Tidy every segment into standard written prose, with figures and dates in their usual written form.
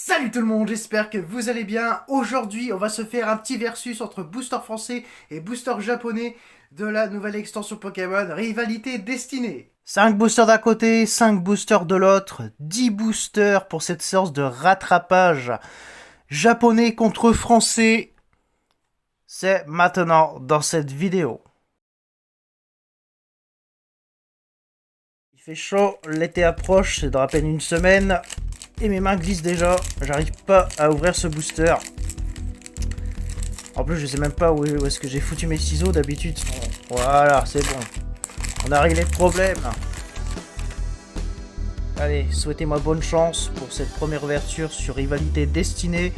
Salut tout le monde, j'espère que vous allez bien. Aujourd'hui, on va se faire un petit versus entre booster français et booster japonais de la nouvelle extension Pokémon Rivalité Destinée. 5 boosters d'un côté, 5 boosters de l'autre, 10 boosters pour cette séance de rattrapage japonais contre français. C'est maintenant dans cette vidéo. Il fait chaud, l'été approche, c'est dans à peine une semaine. Et mes mains glissent déjà, j'arrive pas à ouvrir ce booster. En plus je sais même pas où est-ce que j'ai foutu mes ciseaux d'habitude. Voilà, c'est bon. On a réglé le problème. Allez, souhaitez-moi bonne chance pour cette première ouverture sur Rivalité Destinée.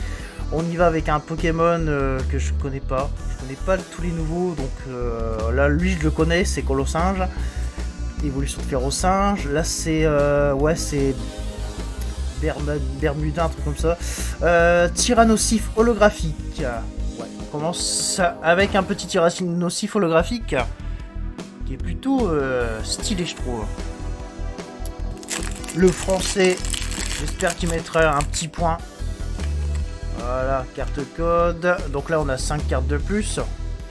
On y va avec un Pokémon que je connais pas. Je connais pas tous les nouveaux, donc là lui je le connais, c'est Colossinge. Évolution de Ferrosinge. Là c'est ouais, c'est Bermuda, un truc comme ça. Tyrannosif holographique. Ouais, on commence avec un petit Tyrannosif holographique qui est plutôt stylé, je trouve. Le français, j'espère qu'il mettra un petit point. Voilà, carte code. Donc là, on a 5 cartes de plus.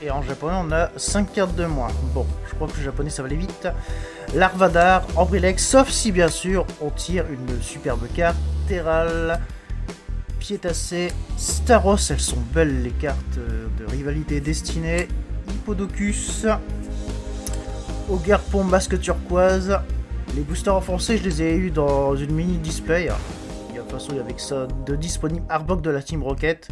Et en japonais, on a 5 cartes de moins. Bon, je crois que le japonais, ça va aller vite. Larvadar, Ambrilex, sauf si bien sûr on tire une superbe carte. Terral, Piétacé, Staros, elles sont belles les cartes de Rivalité Destinée. Hippodocus, Ogarpon, Masque Turquoise. Les boosters en français, je les ai eu dans une mini display. De toute façon, il y avait que ça de disponible. Arbok de la Team Rocket.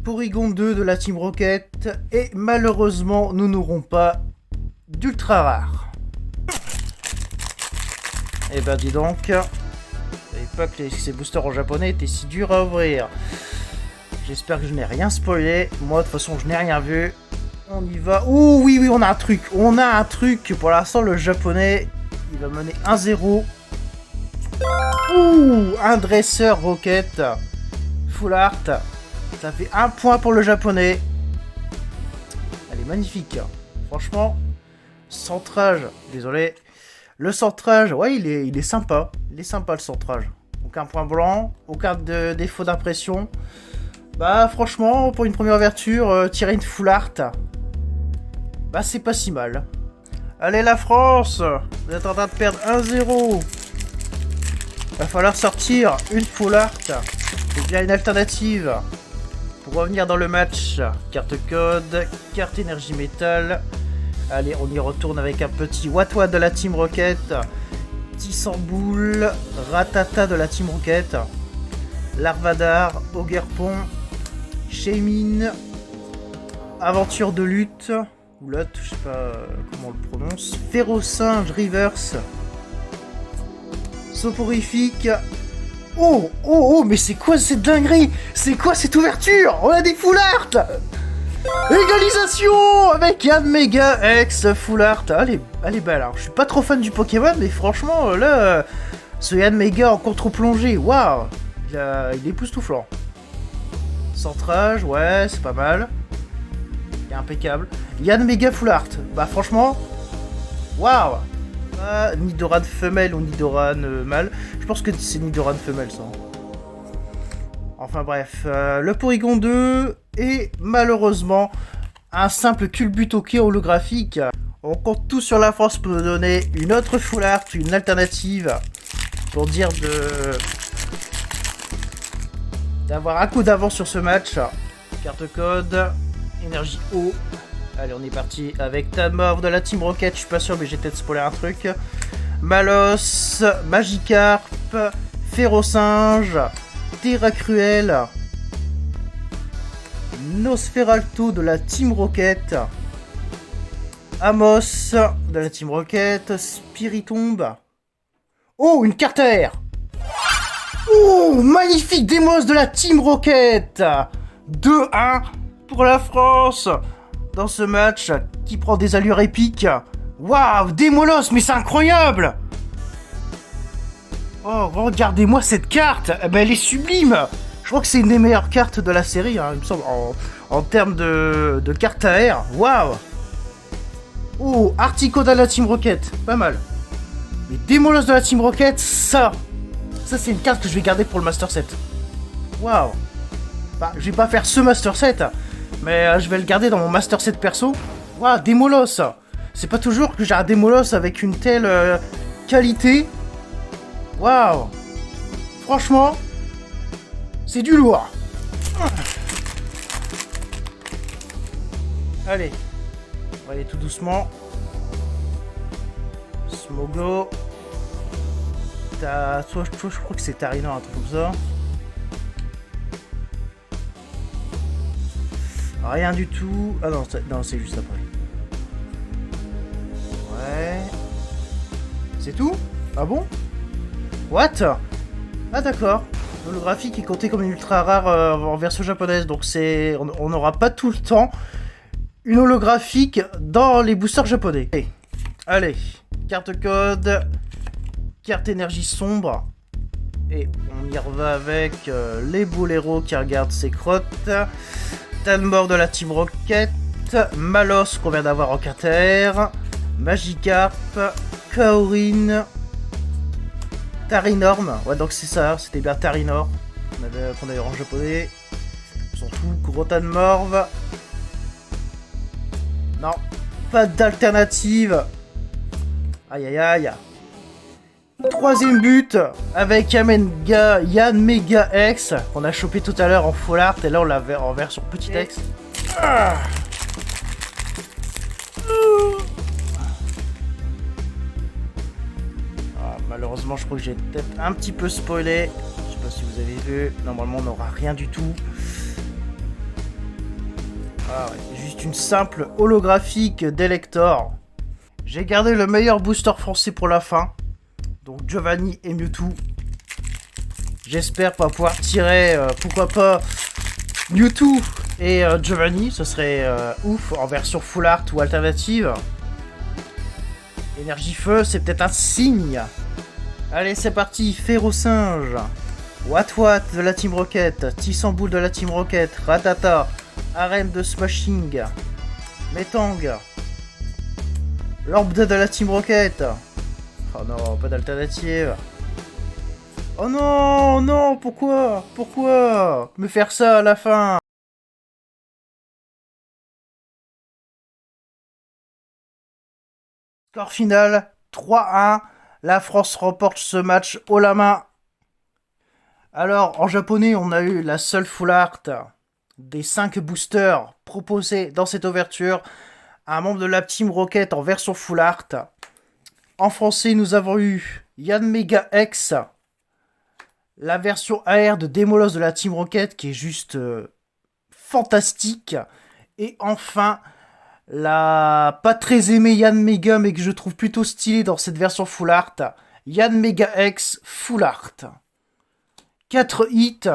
Porygon 2 de la Team Rocket. Et malheureusement, nous n'aurons pas d'ultra rare. Et ben dis donc, je savais pas que ces boosters en japonais étaient si durs à ouvrir. J'espère que je n'ai rien spoilé. Moi de toute façon je n'ai rien vu. On y va. Oh oui, on a un truc. On a un truc. Pour l'instant le japonais il va mener 1-0. Ouh, un dresseur rocket. Full art. Ça fait 1 point pour le japonais. Elle est magnifique. Franchement. Centrage, désolé. Le centrage, ouais, il est sympa. Il est sympa le centrage. Aucun point blanc, aucun défaut d'impression. Bah franchement, pour une première ouverture, tirer une full art, bah c'est pas si mal. Allez la France, vous êtes en train de perdre 1-0. Va falloir sortir une full art. Ou bien une alternative. Pour revenir dans le match, carte code, carte énergie métal. Allez, on y retourne avec un petit Watwa de la Team Rocket, Tissamboul, Ratata de la Team Rocket, Larvadar, Ogerpon, Shaymin, Aventure de lutte, ou lot, je sais pas comment on le prononce, Ferrosinge Reverse, Soporifique. Oh, mais c'est quoi cette dinguerie? C'est quoi cette ouverture? On a des full art. Égalisation avec Yann Mega X Full Art. Elle est belle. Alors, je suis pas trop fan du Pokémon, mais franchement, là, ce Yann Mega en contre-plongée, waouh, il est époustouflant. Centrage, ouais, c'est pas mal. Il est impeccable. Yann Mega Full Art. Bah, franchement, waouh. Nidoran femelle ou Nidoran mâle. Je pense que c'est Nidoran femelle, ça. Enfin bref, le Porygon 2 et malheureusement un simple Culbutoki holographique. On compte tout sur la France pour nous donner une autre full art, une alternative pour dire d'avoir un coup d'avance sur ce match. Carte code, énergie eau. Allez, on est parti avec Tamov de la Team Rocket, je suis pas sûr mais j'ai peut-être spoilé un truc. Malos, Magikarp, Ferrosinge, Terra Cruel, Nosferalto de la Team Rocket, Amos de la Team Rocket, Spiritomb. Oh, une carte air. Oh, magnifique Demos de la Team Rocket. 2-1 pour la France dans ce match qui prend des allures épiques. Waouh, Démolos, mais c'est incroyable. Oh, regardez-moi cette carte. Eh ben, elle est sublime. Je crois que c'est une des meilleures cartes de la série, hein, il me semble, en termes de carte à air. Waouh. Oh, Artico de la Team Rocket, pas mal. Mais Démolos de la Team Rocket, ça Ça, c'est une carte que je vais garder pour le Master Set. Waouh. Bah, je vais pas faire ce Master Set, mais je vais le garder dans mon Master Set perso. Waouh, Démolos. C'est pas toujours que j'ai un Démolos avec une telle qualité. Waouh. Franchement, c'est du lourd. Allez, on va aller tout doucement. Smogo. Toi, je crois que c'est Tarinor, un truc comme ça. Rien du tout. Ah non, c'est juste après. Ouais. C'est tout? Ah bon? What? Ah d'accord. Holographique est compté comme une ultra rare en version japonaise, donc c'est on n'aura pas tout le temps une holographique dans les boosters japonais. Allez, carte code, carte énergie sombre, et on y reva avec les boléros qui regardent ses crottes, Tanmor de la Team Rocket, Malos qu'on vient d'avoir en carte air, Magikarp, Kaorin, Tarinorm, ouais donc c'est ça, c'était bien Tarinor qu'on avait en japonais. On s'en fout, gros Tanmorv. Non, pas d'alternative. Aïe aïe aïe. Troisième but avec Yann Mega X qu'on a chopé tout à l'heure en full art et là on l'a en version petit X. Ah. Malheureusement, je crois que j'ai peut-être un petit peu spoilé. Je sais pas si vous avez vu. Normalement, on n'aura rien du tout. Ah ouais, juste une simple holographique d'Elector. J'ai gardé le meilleur booster français pour la fin. Donc Giovanni et Mewtwo. J'espère pas pouvoir tirer, pourquoi pas, Mewtwo et Giovanni. Ce serait ouf en version full art ou alternative. Énergie feu, c'est peut-être un signe. Allez, c'est parti, Férocinge, Wat de la Team Rocket, Tissamboul de la Team Rocket, Ratata, Arène de Smashing, Metang, L'Orbe de la Team Rocket. Oh non, pas d'alternative. Oh non, non, pourquoi me faire ça à la fin? Score final, 3-1. La France remporte ce match haut la main. Alors, en japonais, on a eu la seule full art des 5 boosters proposés dans cette ouverture. Un membre de la Team Rocket en version full art. En français, nous avons eu Yann Mega X, la version AR de Démolos de la Team Rocket qui est juste fantastique. Et enfin, la pas très aimée Yann Mega, mais que je trouve plutôt stylée dans cette version full art, Yann Mega X full art. 4 hits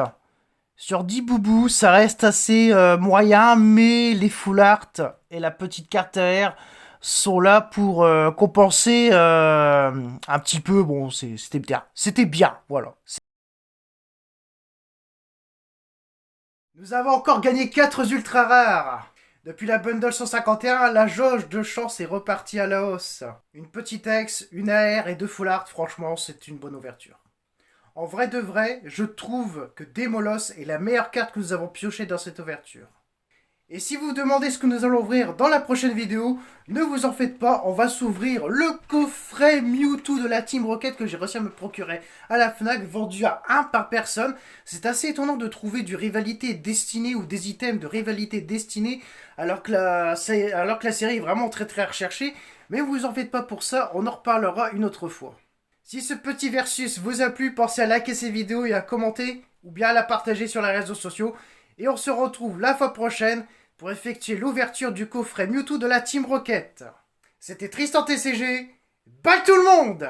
sur 10 boubous, ça reste assez moyen, mais les full art et la petite carte AR sont là pour compenser un petit peu. Bon, c'était bien, voilà. Nous avons encore gagné 4 ultra rares. Depuis la bundle 151, la jauge de chance est repartie à la hausse. Une petite ex, une AR et 2 full art, franchement, c'est une bonne ouverture. En vrai de vrai, je trouve que Démolos est la meilleure carte que nous avons piochée dans cette ouverture. Et si vous vous demandez ce que nous allons ouvrir dans la prochaine vidéo, ne vous en faites pas, on va s'ouvrir le coffret Mewtwo de la Team Rocket que j'ai réussi à me procurer à la Fnac, vendu à 1 par personne. C'est assez étonnant de trouver du rivalité destinée ou des items de rivalité destinée alors que la série est vraiment très très recherchée. Mais vous en faites pas pour ça, on en reparlera une autre fois. Si ce petit versus vous a plu, pensez à liker cette vidéo et à commenter ou bien à la partager sur les réseaux sociaux. Et on se retrouve la fois prochaine pour effectuer l'ouverture du coffret Mewtwo de la Team Rocket. C'était Tristan TCG. Bye tout le monde!